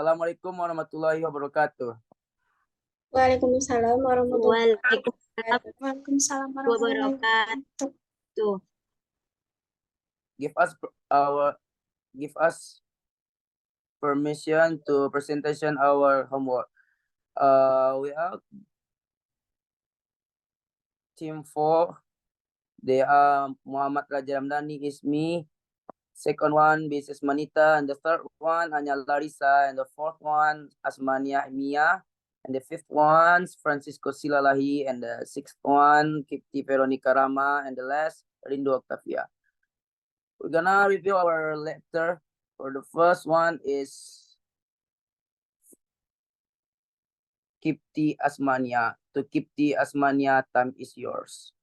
Assalamualaikum warahmatullahi wabarakatuh. Waalaikumsalam warahmatullahi Waalaikumsalam wabarakatuh. Waalaikumsalam warahmatullahi wabarakatuh. wabarakatuh. Give us give us permission to presentation our homework. We are team 4. They are Muhammad Raja Ramdhani is me. Second one, Mrs. Manita, and the third one, Anya Larissa, and the fourth one, Asmania Mia, and the fifth one, Francisco Silalahi, and the sixth one, Kipti Veronica Rama, and the last, Rindu Octavia. We're gonna review our letter. For the first one is Kipti Asmania. To Kipti Asmania, time is yours.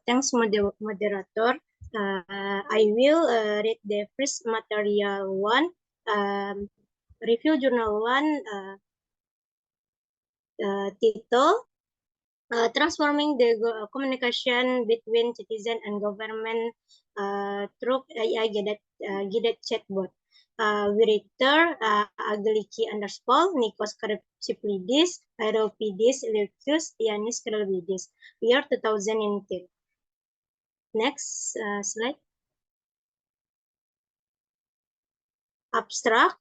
Thanks, moderator. I will read the first material one, review journal one, title, transforming the communication between citizen and government through AI guided chatbot. Writer Agliki _ Nikos Karipsiplidis, Aeropidis Lucius Yanis Kralvidis, year 2010. Next slide. Abstract.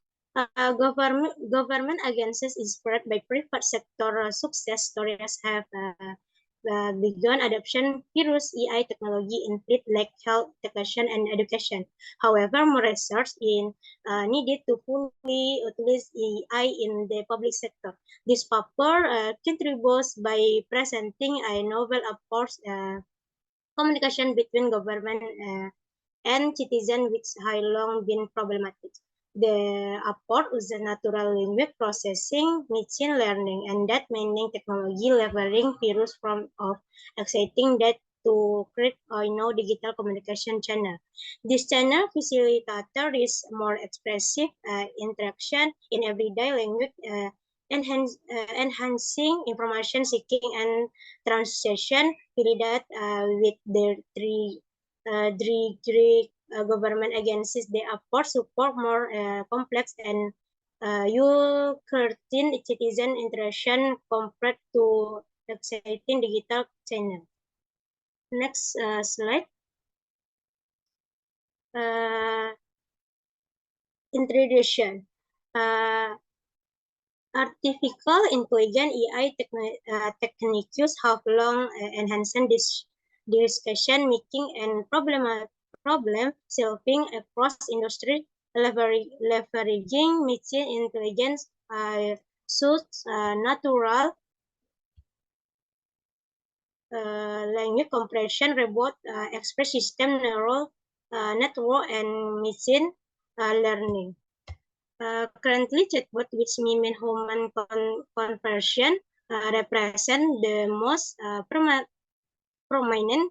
Government agencies inspired by private sector success stories have begun adoption virus AI technology in field like health detection and education. However, more research is needed to fully utilize AI in the public sector. This paper contributes by presenting a novel approach communication between government and citizen which have long been problematic. The approach uses natural language processing, machine learning, and data mining technology leveraging virus from of exciting that to create a digital communication channel. This channel facilitator is more expressive interaction in everyday language, enhancing information seeking and translation period with the three government agencies. They afford support more complex and curtain citizen interaction compared to exciting digital channel. Next slide. Introduction. Artificial intelligence AI techniques have long enhanced this discussion making and problem solving across industry, leveraging machine intelligence suits natural language compression, robot express system, neural network, and machine learning. Currently, chatbot which mimic human conversion represent the most prominent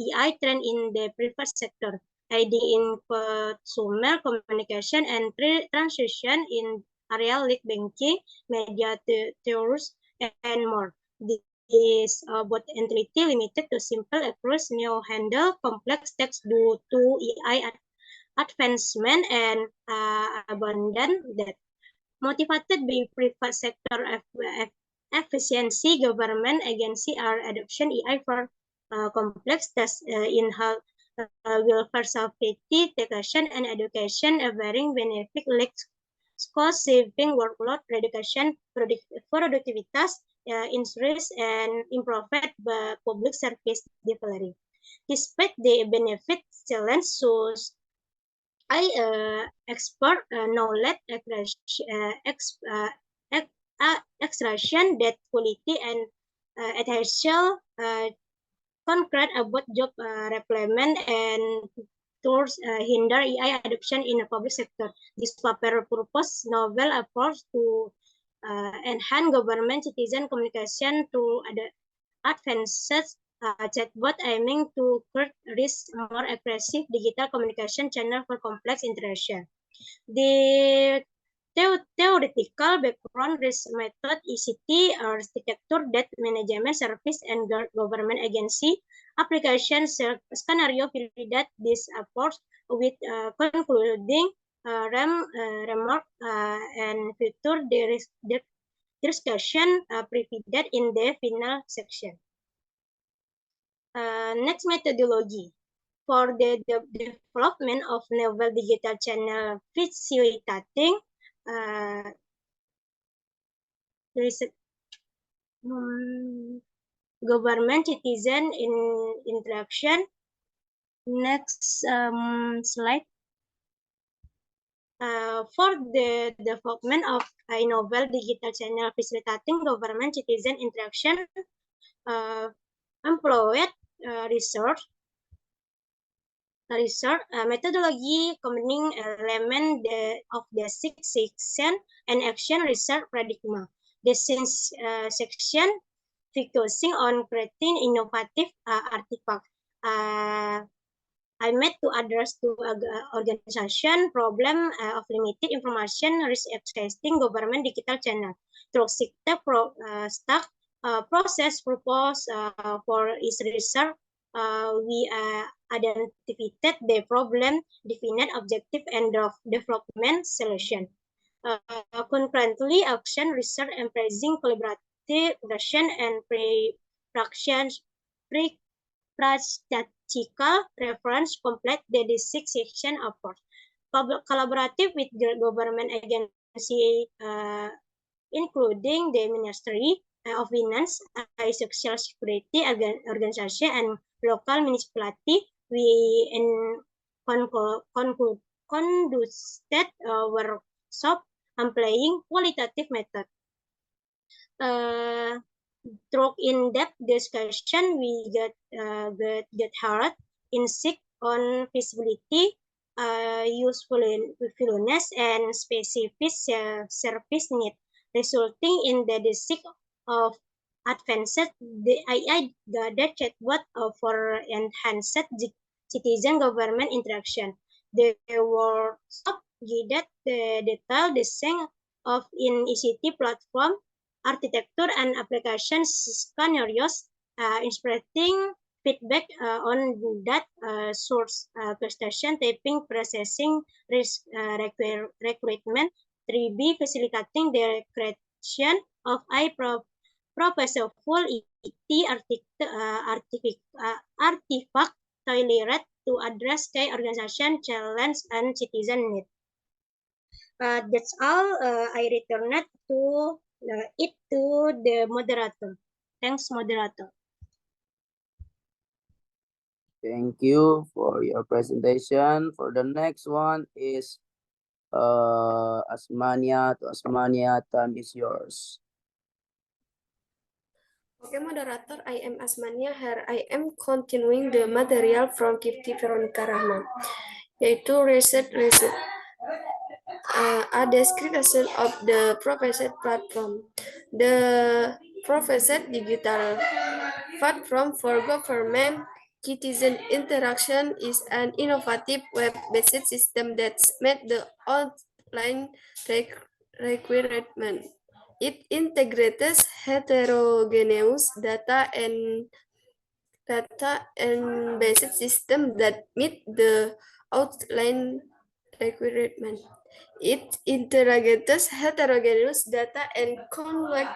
AI trend in the private sector, aiding in consumer communication and transition in area like banking, media tours, and more. This bot entity limited to simple across now handle complex text due to AI advancement and abundant that motivated by private sector efficiency, government agency are adoption AI for complex tasks in health, welfare, safety, education, and education, varying benefit like cost saving, workload reduction, productivity, insurance, and improved public service delivery. Despite the benefit challenge, so I expert knowledge extraction, that quality, and essential concrete about job replement and towards hinder AI adoption in the public sector. This paper purpose novel approach to enhance government citizen communication through advanced chatbot aiming to create risk more aggressive digital communication channel for complex interaction. The theoretical background research method ICT architecture, data management service, and government agency application scenario validate this approach with concluding remark and future discussion provided in the final section. Next methodology. For the development of novel digital channel facilitating government citizen interaction. Next slide. For the development of a novel digital channel facilitating government citizen interaction, employed research methodology combining elements of the six section and action research paradigm. The section focusing on creating innovative artifacts. I met to address to organization problem of limited information risk accessing government digital channel. Through staff process purpose for its research. We identified the problem, defined objective, and development solution. Concurrently, action research embracing collaborative action and practical reference complete the six section approach. Collaborative with government agency, including the Ministry of Finance, Social Security Organization, and local municipality. We conducted workshop employing qualitative method. Through in-depth discussion, we get hard insight on feasibility, usefulness, and specific service need, resulting in the design of advanced AI guided chatbot for enhanced citizen government interaction. The workshop guided the detailed design of in ICT platform architecture and application scenarios, inspecting feedback on that source question, typing, processing, risk recruitment, 3B, facilitating the creation of purposeful IT artifact tailored to address the organization challenge and citizen need. That's all. I returned to the moderator. Thanks, moderator. Thank you for your presentation. For the next one is Asmania. To Asmania, time is yours. Okay, moderator, I am Asmania. Here I am continuing the material from Kipti Veronica Rahman, yaitu research. A description of the Professor platform. The Professor digital platform for government citizen interaction is an innovative web-based system that's met the online requirement. It integrates heterogeneous data and based system that meet the outline requirement. It interrogates heterogeneous data and convert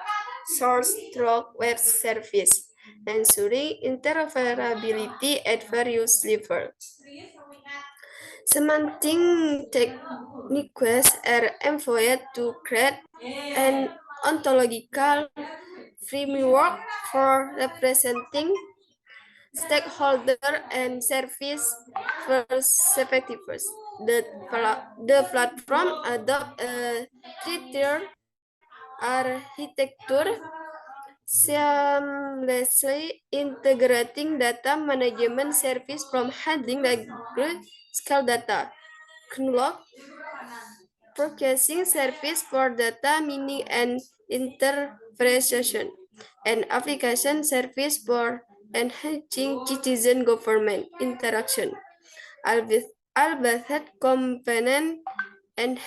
source through web service, ensuring interoperability at various levels. Semantic techniques are employed to create an ontological framework for representing stakeholder and service perspectives. The platform adopts a three-tier architecture, seamlessly integrating data management service from handling large-scale data, knowledge processing service for data mining and interpretation, and application service for enhancing citizen government interaction. Albeit component and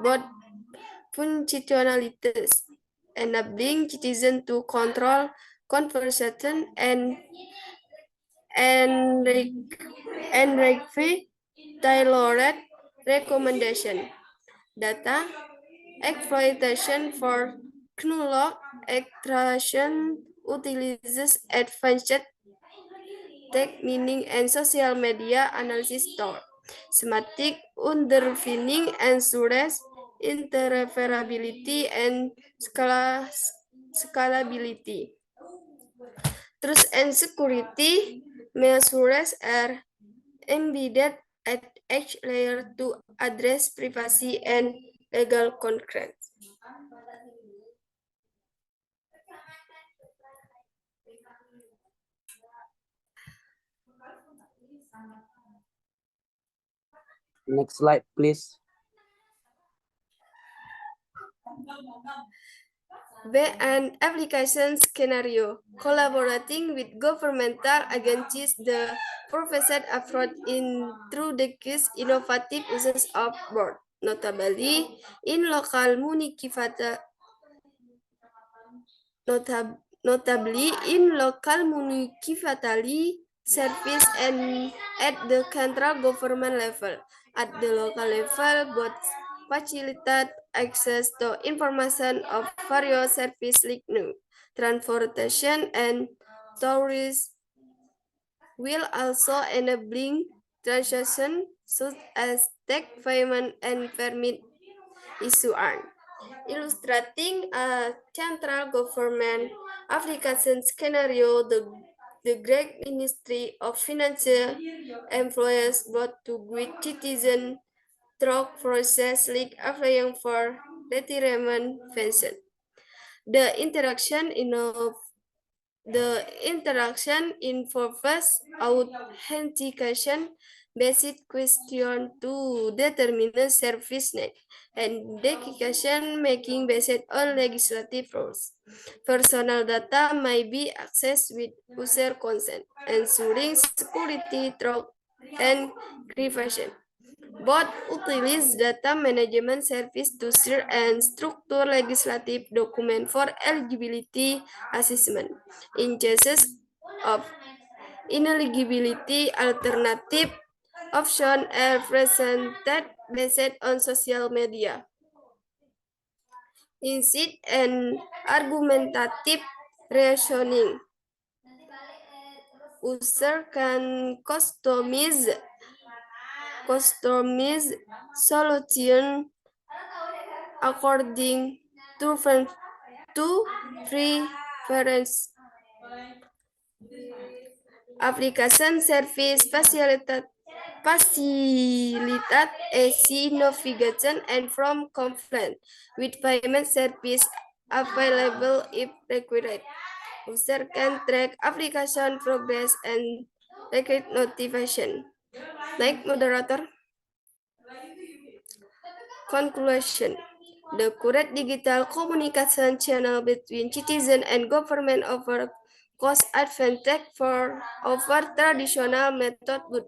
both functionalities, enabling citizens to control conversation and receive tailored recommendation. Data exploitation for knowledge extraction utilizes advanced techniques and social media analysis tool. Semantic underpinning ensures interoperability and scalability. Trust and security measures are embedded at each layer to address privacy and legal constraints. Next slide, please. An application scenario, collaborating with governmental agencies, the proposed approach introduces innovative uses of board, notably in local municipality service and at the central government level. At the local level, both facilitate access to information of various services like transportation and tourism, will also enabling transactions such as tax payment and permit issuance. Illustrating a central government application scenario, the Greek Ministry of Finance employs both to guide citizens through process like applying for retirement pension. The interaction involves authentication based question to determine service need and decision making based on legislative rules. Personal data may be accessed with user consent, ensuring security, trust, and encryption. Both utilize data management service to share and structure legislative document for eligibility assessment. In cases of ineligibility, alternative options are presented based on social media. Instead and argumentative reasoning. User can customize solution according to preference. Application service facilitate easy navigation and from complaint with payment service available if required. User can track application progress and receive notification. Like moderator. Conclusion. The current digital communication channel between citizen and government offer cost advantage over traditional method would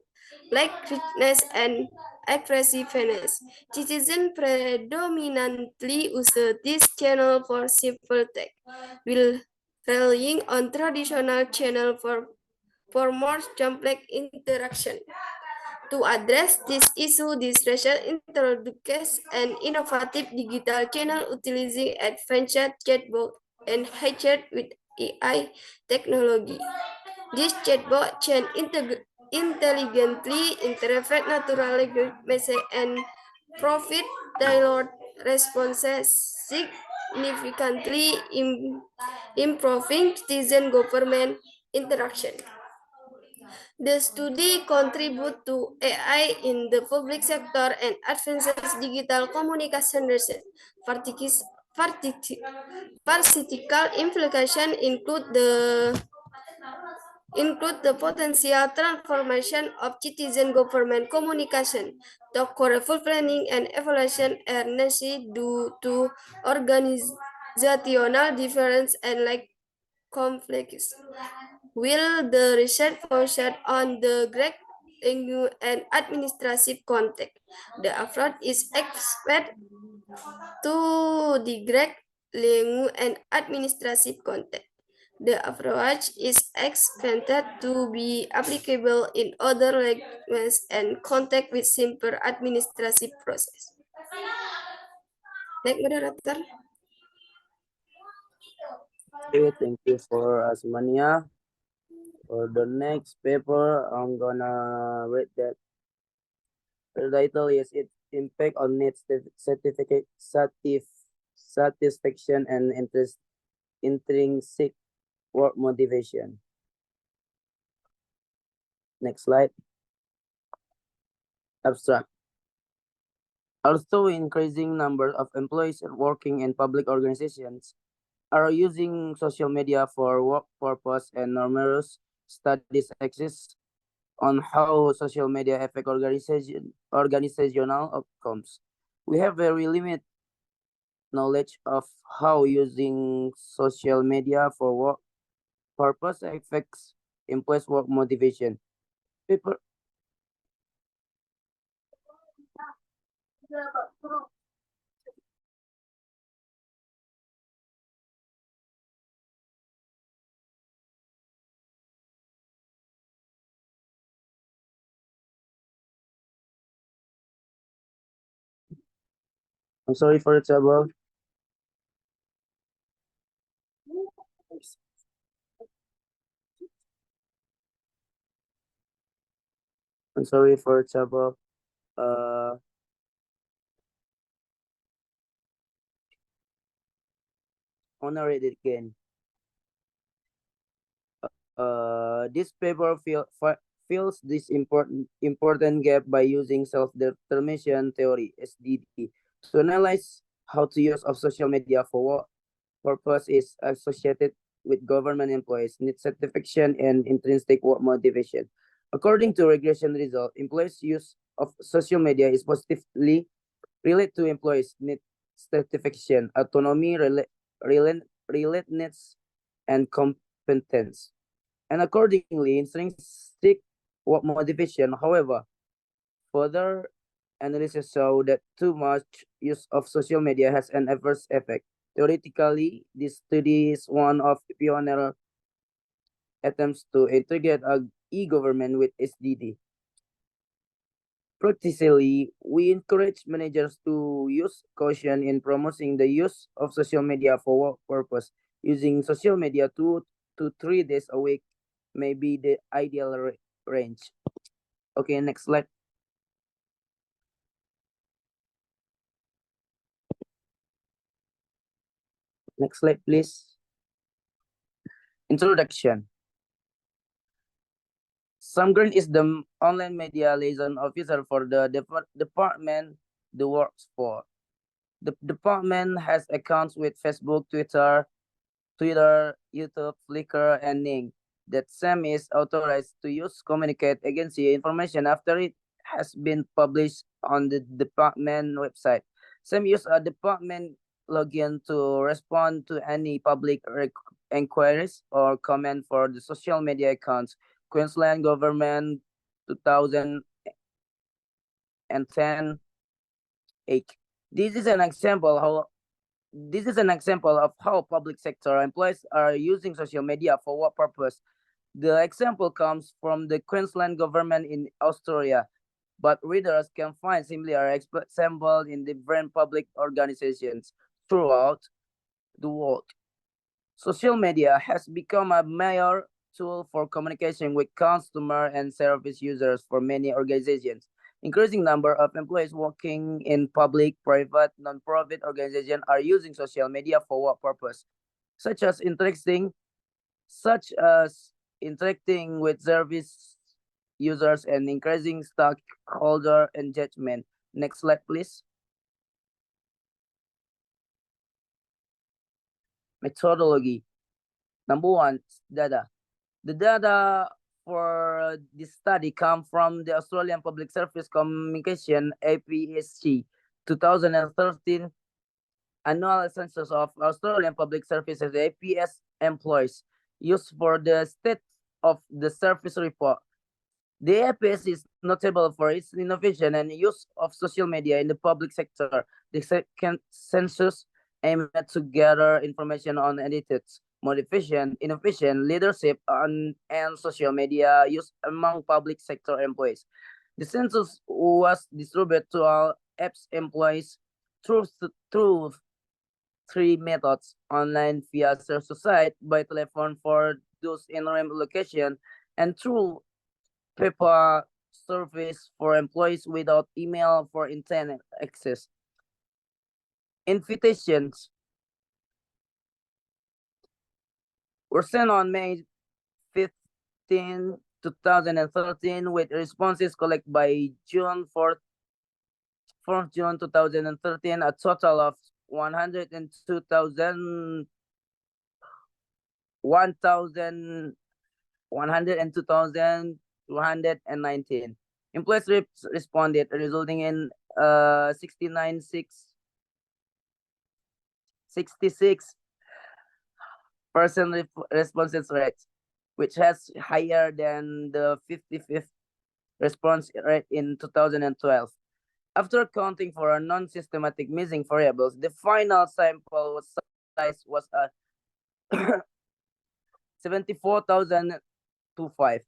like richness and expressiveness. Citizens predominantly use this channel for simple text, while relying on traditional channel for more complex interaction. To address this issue, this session introduces an innovative digital channel utilizing advanced chatbot enhanced with AI technology. This chatbot can intelligently interpret natural language messages and provide tailored responses, significantly improving citizen government interaction. The study contributes to AI in the public sector and advances digital communication research. Practical implications include the potential transformation of citizen government communication. The careful planning and evaluation are necessary due to organizational difference and like conflicts. Will the research focus on the Greek language and administrative context? The approach is expected to degrade legal and administrative content. The approach is expected to be applicable in other languages and contact with simpler administrative process. Next, moderator. Okay, thank you for Asmania. For the next paper, I'm gonna read that. The title is its impact on needs certificate satisfaction and intrinsic work motivation. Next slide. Abstract. Also, increasing numbers of employees working in public organizations are using social media for work purpose, and numerous studies exist on how social media affect organizational outcomes. We have very limited knowledge of how using social media for work purpose affects employees' work motivation. People I'm sorry for the trouble. I'm sorry for the trouble. I wanna read it again. This paper fills this important gap by using self-determination theory (SDT) to analyze how the use of social media for what purpose is associated with government employees' need satisfaction and intrinsic work motivation. According to regression result, employees' use of social media is positively related to employees' need satisfaction, autonomy, relatedness, and competence. And accordingly, intrinsic work motivation. However, further analysis show that too much use of social media has an adverse effect. Theoretically, this study is one of the pioneer attempts to integrate e-government with SDD. Practically, we encourage managers to use caution in promoting the use of social media for work purpose. Using social media 2 to 3 days a week may be the ideal range. Okay, next slide. Next slide, please. Introduction. Sam Green is the online media liaison officer for the department he works for. The department has accounts with Facebook, Twitter, YouTube, Flickr, and Ning that Sam is authorized to use communicate agency information after it has been published on the department website. Sam uses a department login to respond to any public inquiries or comment for the social media accounts. Queensland Government 2010 8. This is an example of how public sector employees are using social media for what purpose. The example comes from the Queensland government in Australia, but readers can find similar examples in different public organizations throughout the world. Social media has become a major tool for communication with customer and service users for many organizations. Increasing number of employees working in public, private, non-profit organizations are using social media for what purpose, such as interacting with service users and increasing stakeholder engagement. Next slide, please. Methodology. Number 1, data. The data for this study come from the Australian Public Service Commission APSC 2013 annual census of Australian Public Services APS employees used for the state of the service report. The APS is notable for its innovation and use of social media in the public sector. The second census aimed to gather information on attitudes, motivation, innovation, leadership, and social media use among public sector employees. The census was distributed to all apps employees through three methods: online via social site, by telephone for those in remote location, and through paper service for employees without email for internet access. Invitations were sent on May 15, 2013, with responses collected by June 4th June 2013, a total of 102,000 102,219 employees responded, resulting in 66% response rate, which has higher than the 55th response rate in 2012. After accounting for non-systematic missing variables, the final sample size was 74,025.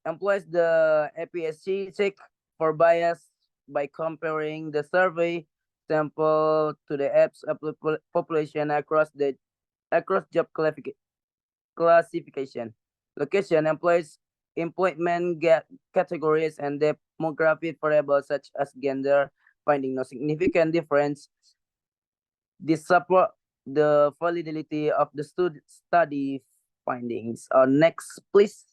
Employs the APSC check for bias by comparing the survey sample to the apps population across job classification, location, employment categories, and demographic variables such as gender, finding no significant difference. This support the validity of the study findings. Next, please.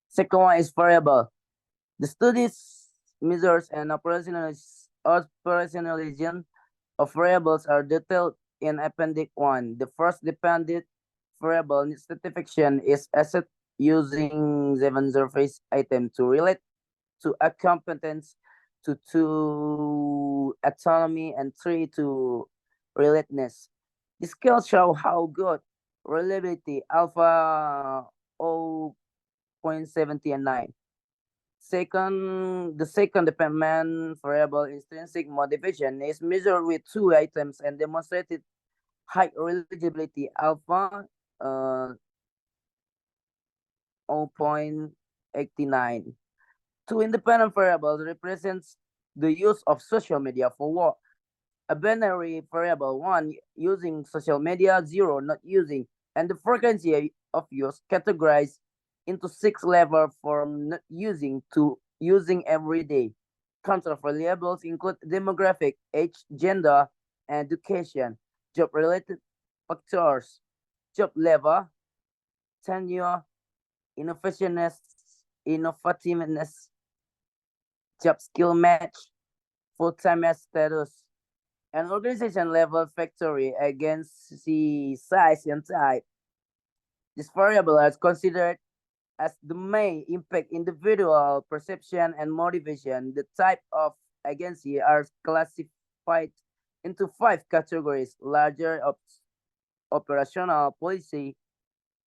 Second one is variable. The studies measures and operationalization of variables are detailed in Appendix 1. The first dependent variable certification is asset using 7 surface item to relate to a competence, to 2 autonomy, and 3 to relatedness. The scales show how good reliability alpha 0.79. The second dependent variable intrinsic motivation is measured with 2 items and demonstrated high reliability alpha 0.89. 2 independent variables represents the use of social media for work. A binary variable, 1 using social media, 0 not using, and the frequency of use categorized into 6 levels from not using to using every day. Counter variables include demographic, age, gender, and education, job-related factors, job level, tenure, innovativeness, job skill match, full-time status, and organization level factory against the size and type. This variable is considered as the may impact individual perception and motivation. The type of agency are classified into 5 categories: larger operational, policy,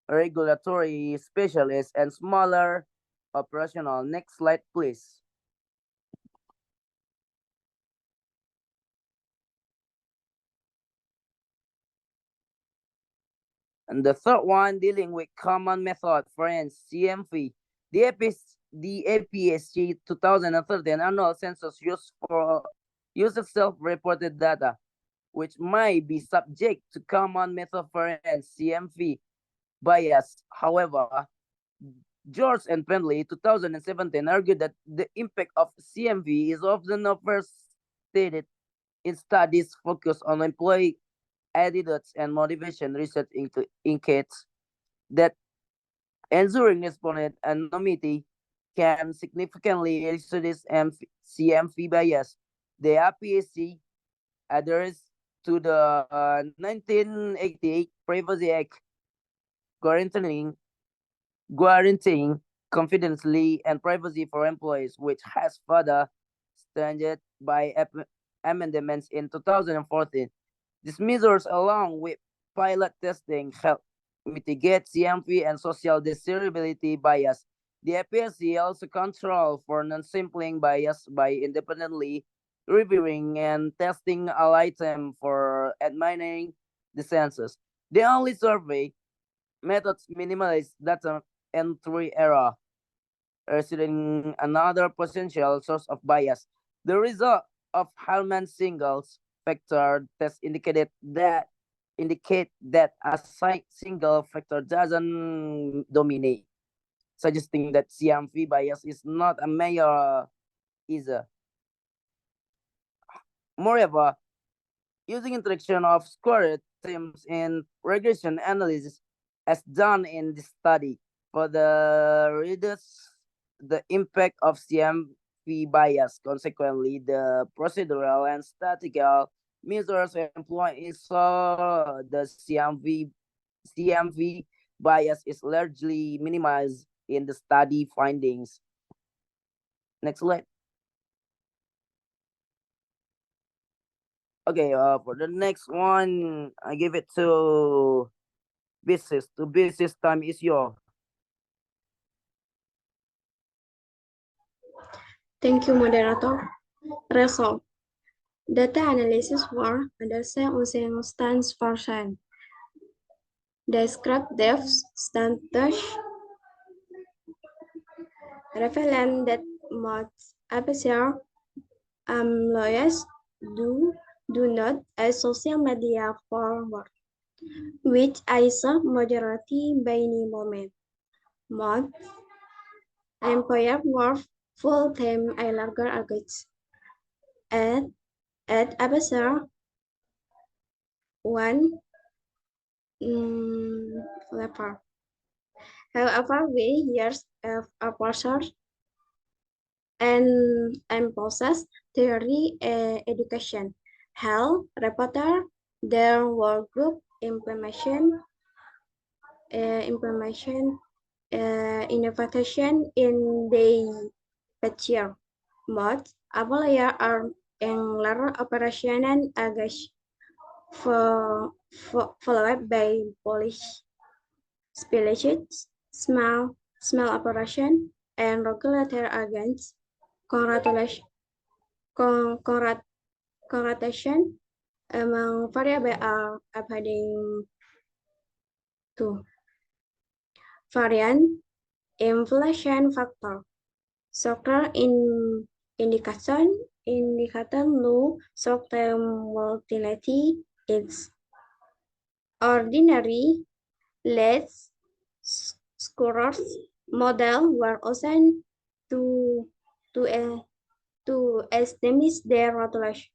regulatory, specialist, and smaller operational. Next slide, please. And the third one, dealing with common method, friends, CMV. The APSC 2013 annual census uses self-reported data, which might be subject to common method variance, CMV bias. However, George and Bentley 2017 argued that the impact of CMV is often overstated in studies focused on employee attitudes and motivation. Research indicates that ensuring respondent anonymity can significantly reduce CMV bias. The APSC adheres to the 1988 Privacy Act, guaranteeing confidentiality and privacy for employees, which has further strengthened by amendments in 2014. These measures, along with pilot testing helped mitigate CMV and social desirability bias. The APSC also control for non-sampling bias by independently reviewing and testing all items for admiring the census. The only survey methods minimize data entry error, residing another potential source of bias. The result of Hellman singles factor test indicate that a single factor doesn't dominate, suggesting that CMV bias is not a major issue. Moreover, using interaction of squared terms in regression analysis, as done in this study, for the reduce the impact of CMV bias. Consequently, the procedural and statistical measures employed saw the CMV bias is largely minimized in the study findings. Next slide. Okay, for the next one, I give it to business. To business, time is yours. Thank you, moderator. Result. Data analysis for understand using stance percent. Describe depth standards. Revealing that most APSR lawyers do not as social media forward, which is a majority by any moment. Most employer work full-time a larger average. At APSR, one level. However, we years of APSR and process theory education. Health reporter, their work group implementation innovation in the picture. But available are in later operational agents followed by polish spillage, small operation, and regulatory agents. Correlation among variable are according to variant inflation factor. Soccer indicator low soccer mortality is ordinary. Let's scorers model were assigned to estimate their relationship.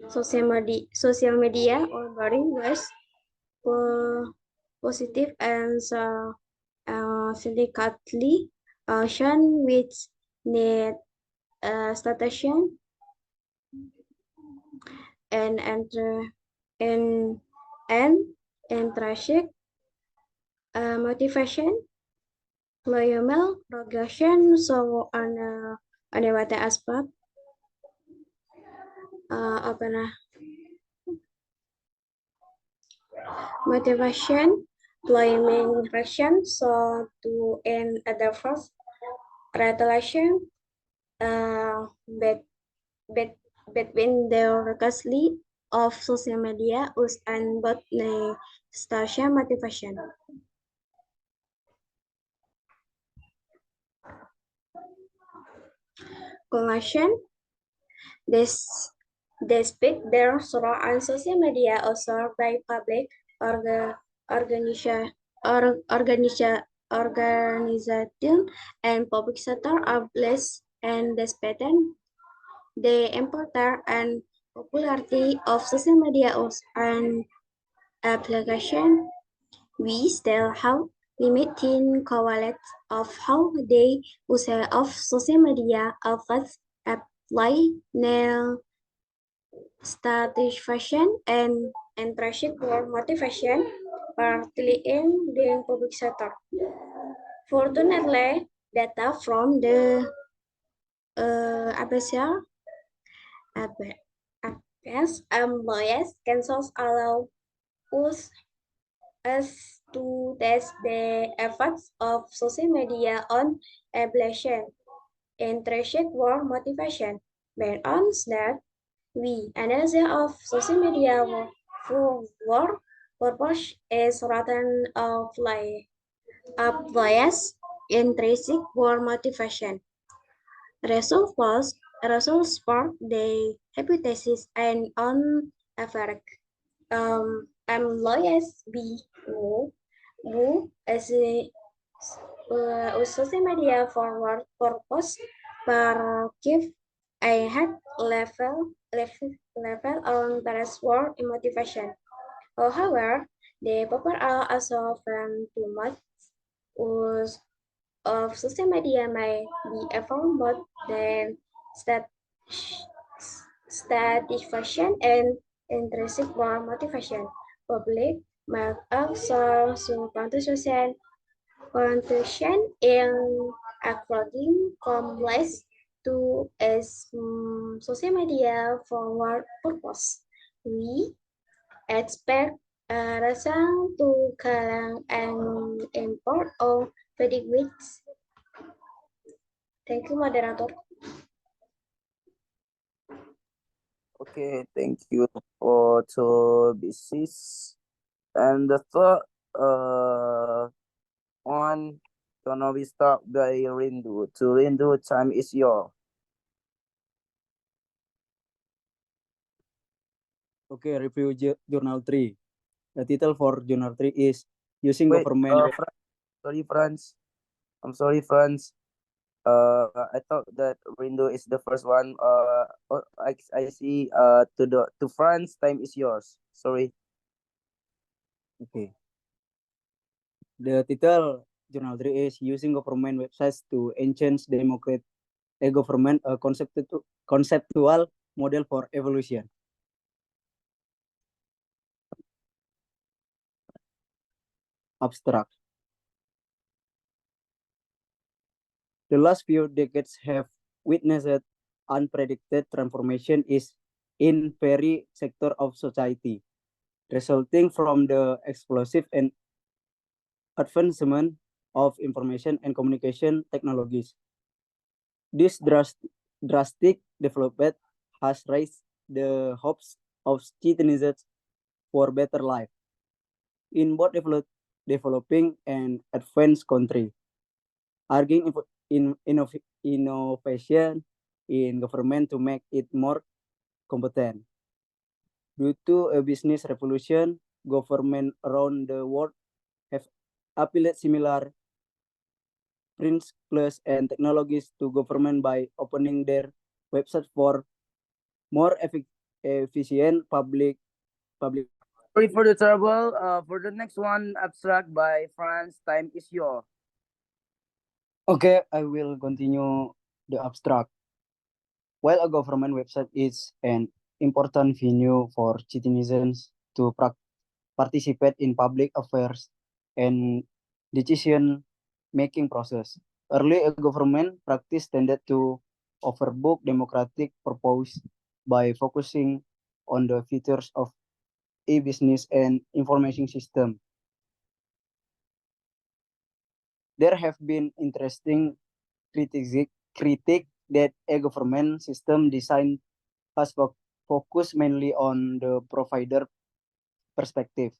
Social media or body was positive and significantly shown which need station and intrinsic motivation, loyal progression, so on what aspect motivation, employment direction, so to end other first relation between the recurrently of social media us and both station motivation. Conclusion. Despite their role on social media also by public organization and public sector are less and despite the importance and popularity of social media and application, we still have limiting correlates of how the use of social media affects apply nail satisfaction and intrinsic or motivation, partly in the public sector. Fortunately, data from the Yes, yes, cancels allow us to test the effects of social media on ablation, intrinsic war motivation. Based on that, we analysis of social media for war purpose is rather of like bias, intrinsic war motivation. Results spark the hypothesis and on average employees who as a social media forward purpose per give a high level on interest war motivation. However, the paper are also found too much use of social media may be informed more than stat satisfaction and intrinsic motivation. Public might also contribution in according complex to as social media forward purpose. We expect Rasang to kalang and import of pedigrees. Thank you, moderator. Okay, thank you for to business. And the third one, gonna be start by Rindu. To Rindu, time is your. Okay, review journal 3. The title for journal 3 is Using Wait, Government. sorry, Franz. I'm sorry, Franz. I thought that Rindu is the first one. I see. To France, time is yours. Sorry. Okay. The title journal 3 is Using Government Websites to Enhance Government, a conceptual model for evolution. Abstract. The last few decades have witnessed unpredicted transformation in very sector of society, resulting from the explosive and advancement of information and communication technologies. This drastic development has raised the hopes of citizens for better life in both developing and advanced countries, arguing innovation in government to make it more competent. Due to a business revolution, government around the world have applied similar principles and technologies to government by opening their website for more efficient public. Sorry for the trouble. For the next one, abstract by France, time is yours. Okay, I will continue the abstract. While a government website is an important venue for citizens to participate in public affairs and decision-making process, early government practice tended to overbook democratic purpose by focusing on the features of e-business and information system. There have been interesting critique that a government system design has focused mainly on the provider perspective,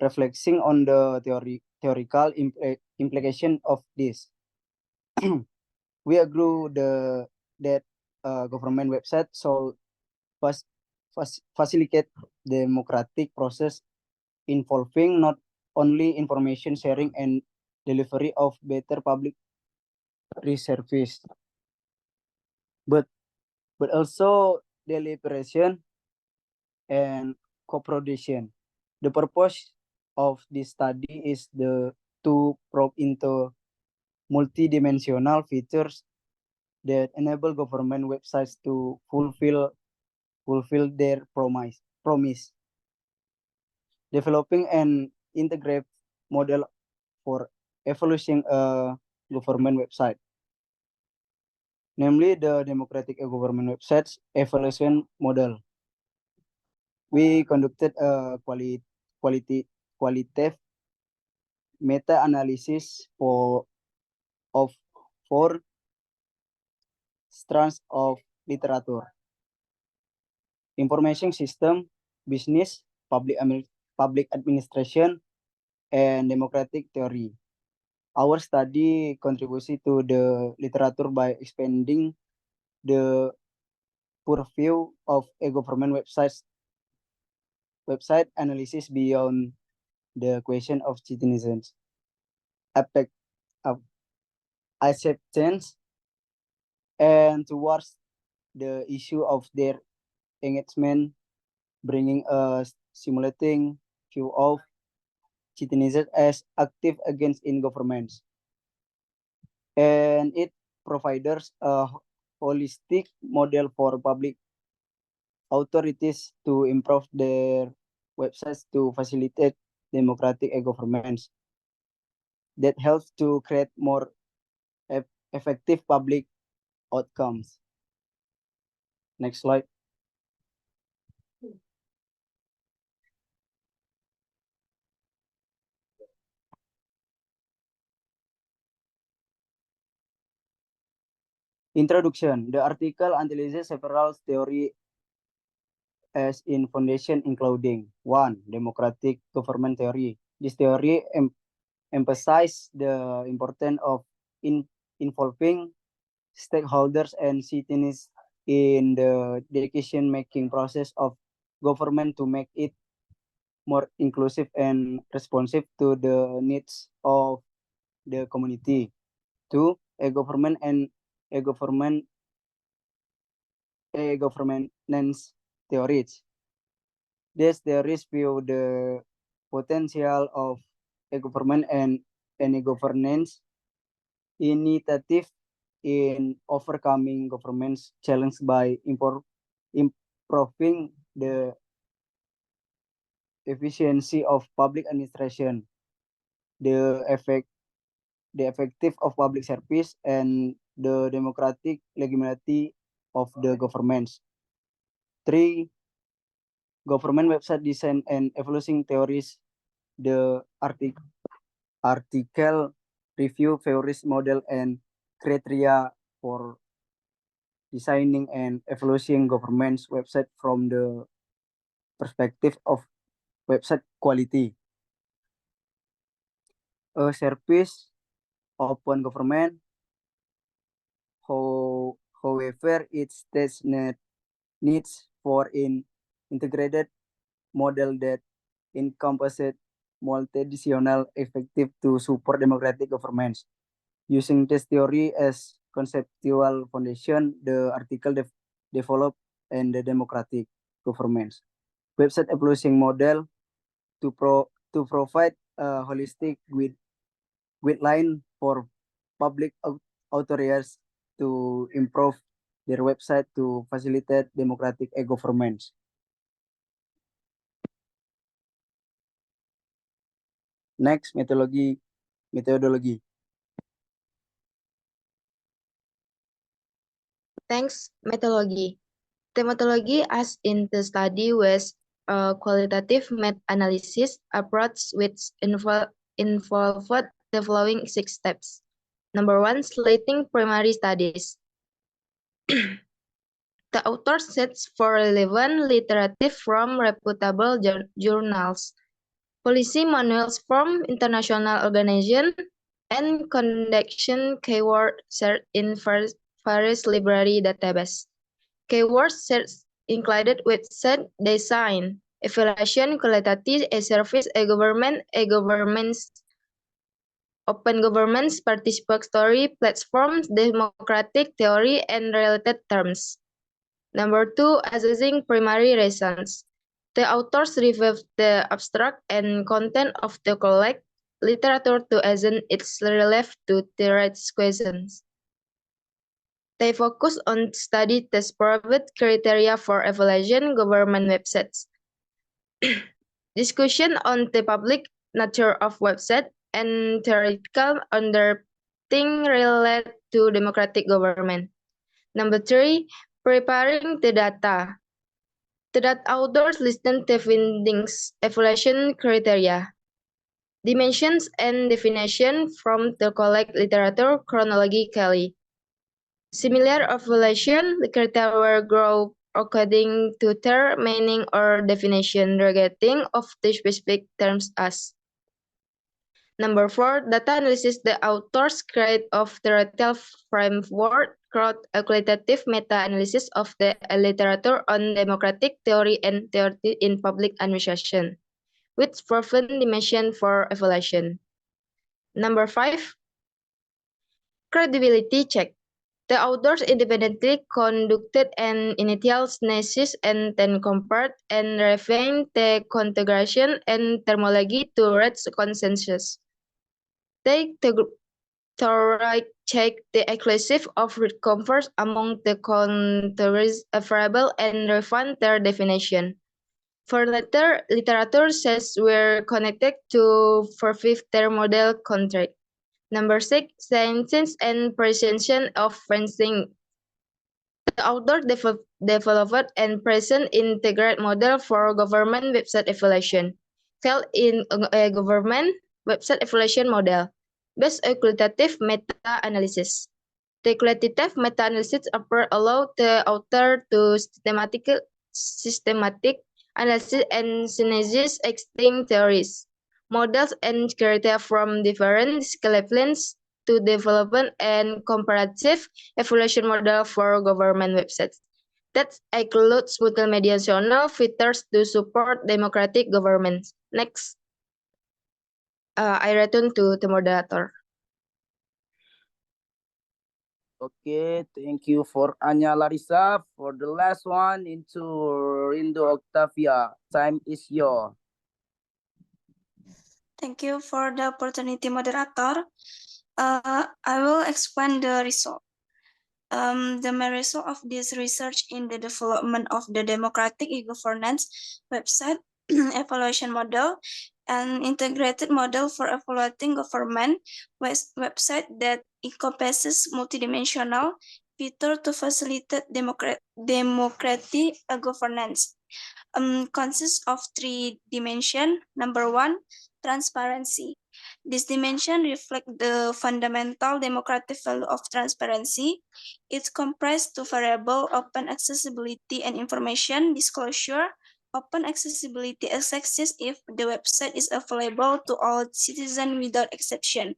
reflecting on the theoretical implication of this. We agree that government website should facilitate democratic process involving not only information sharing and delivery of better public service, but also deliberation and co-production. The purpose of this study is to probe into multidimensional features that enable government websites to fulfill their promise. Developing an integrated model for evaluating a government website, namely the democratic government websites evaluation model. we conducted a qualitative meta-analysis of 4 strands of literature: information system, business, public administration, and democratic theory. Our study contributed to the literature by expanding the purview of e-government website analysis beyond the question of citizens' affect, acceptance and towards the issue of their engagement, bringing a simulating view of citizens as active against in governments. And it provides a holistic model for public authorities to improve their websites to facilitate democratic governments that helps to create more effective public outcomes. Next slide. Introduction. The article analyzes several theories as in foundation, including 1. Democratic government theory. This theory emphasizes the importance of involving stakeholders and citizens in the decision-making process of government to make it more inclusive and responsive to the needs of the community. 2. Governance theories. These theories view the potential of a government and any governance initiative in overcoming government's challenge by improving the efficiency of public administration, the effective of public service, and the democratic legitimacy of the governments. 3. Government website design and evolution theories. The article review various model and criteria for designing and evaluating government's website from the perspective of website quality. A service open government, however, it states needs for an integrated model that encompasses multi-dimensional effective to support democratic governments. Using this theory as conceptual foundation, the article developed and the democratic governments website evaluation model to provide a holistic guideline for public authorities to improve their website to facilitate democratic governments. Next, methodology. Thanks, methodology. The methodology as in the study was a qualitative meta-analysis approach which involved the following 6 steps. Number 1, slating primary studies. The author searches for relevant literature from reputable journals, policy manuals from international organizations, and conducting keyword search in various library databases. Keyword search included website design, evaluation, qualitative, e-service, e-governments, open governments, participatory platforms, democratic theory, and related terms. Number 2, assessing primary reasons. The authors reviewed the abstract and content of the collect literature to assess its relevance to theoretical questions. They focus on study test private criteria for evaluation government websites. Discussion on the public nature of website and theoretical underpinning related to democratic government. Number 3, preparing the data. To that authors listen to findings, evaluation criteria, dimensions and definition from the collect literature chronologically. Similar evaluation criteria grow according to their meaning or definition regarding of the specific terms as. Number 4, data analysis. The authors create of the theoretical framework qualitative meta-analysis of the literature on democratic theory and theory in public administration, with proven dimension for evaluation. Number 5, credibility check. The authors independently conducted an initial analysis and then compared and refined the configuration and terminology to reach consensus. They thoroughly check the accuracy of converse among the contours variable and refine their definition. For later, literature says we're connected to perfect their model contract. Number 6, science and presentation of fencing. The author developed and present integrated model for government website evaluation. Fell in a government website evaluation model based on qualitative meta-analysis. The qualitative meta-analysis approach allows the author to systematic analysis and synergize existing theories, models, and criteria from different disciplines to develop and comparative evaluation model for government websites. That includes multimedia features to support democratic governments. Next, I return to the moderator. Okay, thank you for Anya Larissa. For the last one, into Rindo Octavia. Time is yours. Thank you for the opportunity, moderator. I will explain the result. The main result of this research in the development of the democratic e-governance website evaluation model and integrated model for evaluating government website that encompasses multidimensional feature to facilitate democratic governance. Consists of 3 dimensions. Number 1, transparency. This dimension reflects the fundamental democratic value of transparency. It's comprised 2 variables: open accessibility and information disclosure. Open accessibility exists if the website is available to all citizens without exception,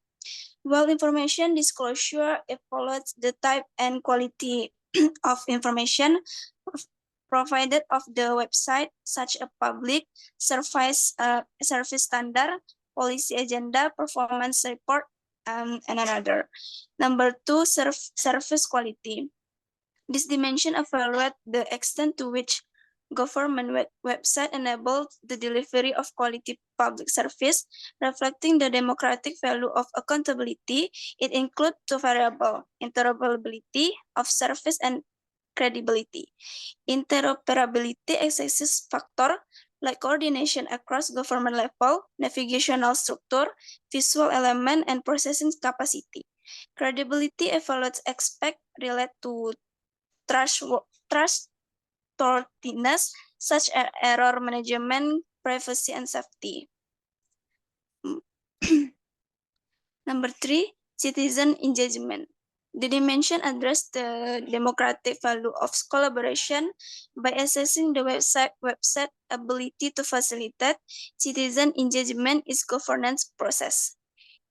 while information disclosure evaluates the type and quality of information provided of the website, such as public service standard, policy agenda, performance report, and another. Number 2, service quality. This dimension evaluates the extent to which government website enables the delivery of quality public service, reflecting the democratic value of accountability. It includes 2 variables: interoperability of service and credibility. Interoperability exists factor like coordination across government level, navigational structure, visual element, and processing capacity. Credibility evaluates aspects related to trustworthiness, such as error management, privacy, and safety. Number 3, citizen engagement. The dimension addresses the democratic value of collaboration by assessing the website ability to facilitate citizen engagement in governance process.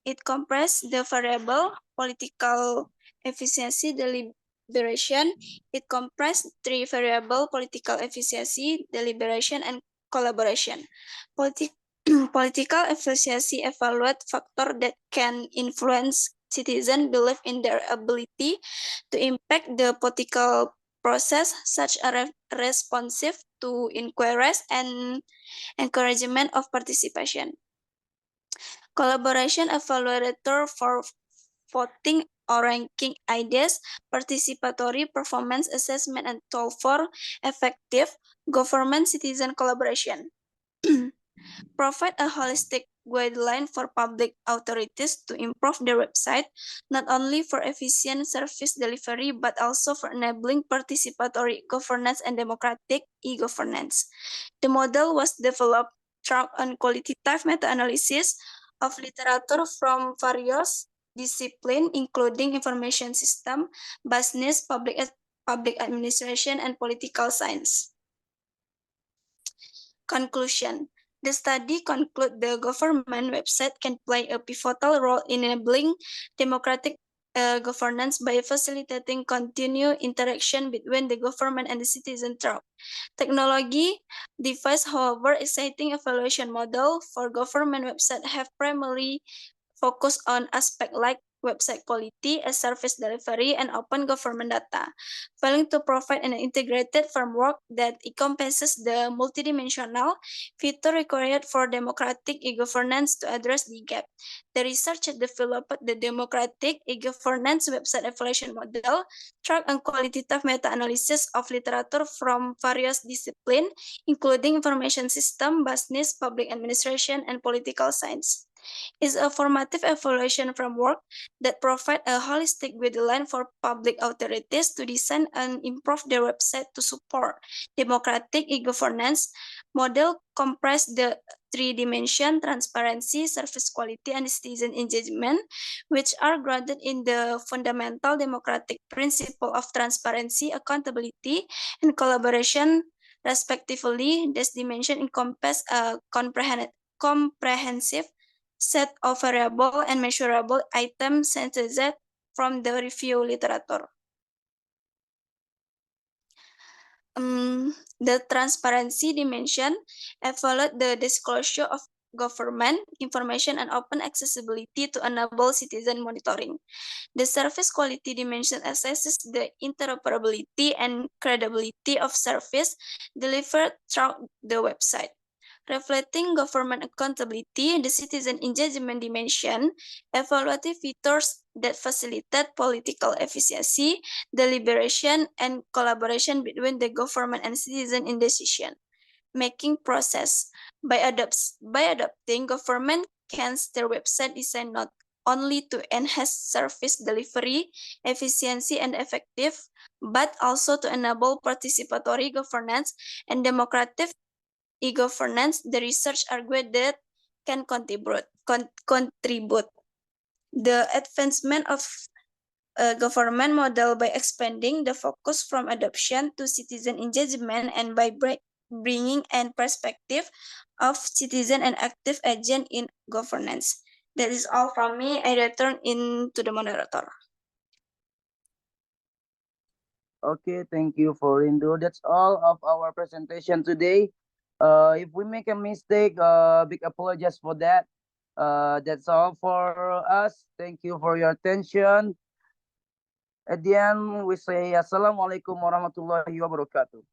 It comprises the variable political efficiency, deliberation. It comprises 3 variables: political efficiency, deliberation, and collaboration. Political efficiency evaluates factors that can influence citizens' belief in their ability to impact the political process, such as responsive to inquiries and encouragement of participation. Collaboration evaluator for voting or ranking ideas, participatory performance assessment, and tool for effective government-citizen collaboration. Provide a holistic guideline for public authorities to improve their website, not only for efficient service delivery, but also for enabling participatory governance and democratic e-governance. The model was developed through a qualitative meta-analysis of literature from various disciplines, including information system, business, public administration, and political science. Conclusion. The study concludes the government website can play a pivotal role in enabling democratic governance by facilitating continued interaction between the government and the citizen through technology. Device, however, exciting evaluation model for government website have primarily focused on aspects like website quality, service delivery, and open government data, failing to provide an integrated framework that encompasses the multidimensional feature required for democratic e-governance to address the gap. The researcher developed the democratic e-governance website evaluation model, track and qualitative meta-analysis of literature from various disciplines, including information system, business, public administration, and political science. Is a formative evaluation framework that provides a holistic guideline for public authorities to design and improve their website to support democratic e-governance. Model comprise the three dimensions: transparency, service quality, and citizen engagement, which are grounded in the fundamental democratic principle of transparency, accountability, and collaboration, respectively. This dimension encompass a comprehensive set of variable and measurable items synthesized from the review literature. The transparency dimension evaluates the disclosure of government information and open accessibility to enable citizen monitoring. The service quality dimension assesses the interoperability and credibility of service delivered through the website. Reflecting government accountability, the citizen engagement dimension evaluative features that facilitate political efficiency, deliberation, and collaboration between the government and citizen in decision-making process. By adopting, government can steer website design not only to enhance service delivery, efficiency, and effective, but also to enable participatory governance and democratic e-governance. The research argued that can contribute the advancement of a government model by expanding the focus from adoption to citizen engagement and by bringing an perspective of citizen and active agent in governance. That is all from me. I return to the moderator. Okay, thank you for Rindu. That's all of our presentation today. If we make a mistake, big apologies for that. That's all for us. Thank you for your attention. At the end, we say Assalamualaikum warahmatullahi wabarakatuh.